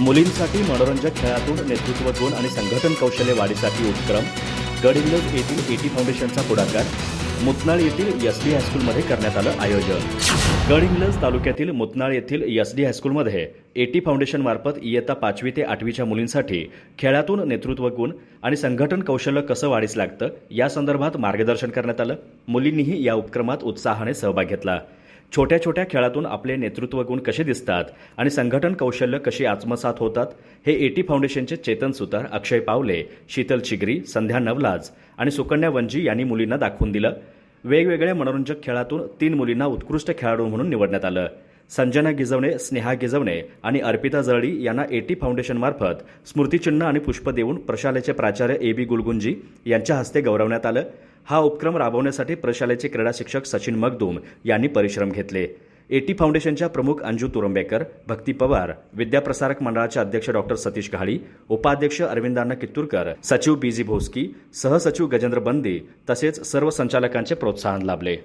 मुलींसाठी मनोरंजक खेळातून नेतृत्व गुण आणि संघटन कौशल्य वाढीसाठी उपक्रम गडहिंग्लज येथील एटी फाउंडेशनचा पुढाकार मुतनाळ येथील एसडी हायस्कूलमध्ये करण्यात आलं आयोजन। गडहिंग्लज तालुक्यातील मुतनाळ येथील एसडी हायस्कूलमध्ये एटी फाउंडेशन मार्फत इयत्ता 5वी ते 8वीच्या मुलींसाठी खेळातून नेतृत्व गुण आणि संघटन कौशल्य कसं वाढीस लागतं या संदर्भात मार्गदर्शन करण्यात आलं। मुलींनीही या उपक्रमात उत्साहाने सहभाग घेतला। छोट्या छोट्या खेळातून आपले नेतृत्व गुण कसे दिसतात आणि संघटन कौशल्य कशी आत्मसात होतात हे एटी फाउंडेशनचे चेतन सुतार, अक्षय पावले, शीतल चिगरी, संध्या नवलाज आणि सुकन्या वंजी यांनी मुलींना दाखवून दिलं। वेगवेगळ्या मनोरंजक खेळातून 3 मुलींना उत्कृष्ट खेळाडू म्हणून निवडण्यात आलं। संजना गिजवणे, स्नेहा गिजवणे आणि अर्पिता जळडी यांना एटी फाउंडेशन मार्फत स्मृतिचिन्ह आणि पुष्प देऊन प्रशालेचे प्राचार्य ए.बी. गुलगुंजी यांच्या हस्ते गौरवण्यात आलं। हा उपक्रम राबवण्यासाठी प्रशालेचे क्रीडा शिक्षक सचिन मगदूम यांनी परिश्रम घेतले। एटी फाउंडेशनच्या प्रमुख अंजू तुरंबेकर, भक्ती पवार, विद्याप्रसारक मंडळाचे अध्यक्ष डॉक्टर सतीश घाडी, उपाध्यक्ष अरविंदांना कित्तूरकर, सचिव बी.जी. भोसकी, सहसचिव गजेंद्र बंदी तसेच सर्व संचालकांचे प्रोत्साहन लाभले।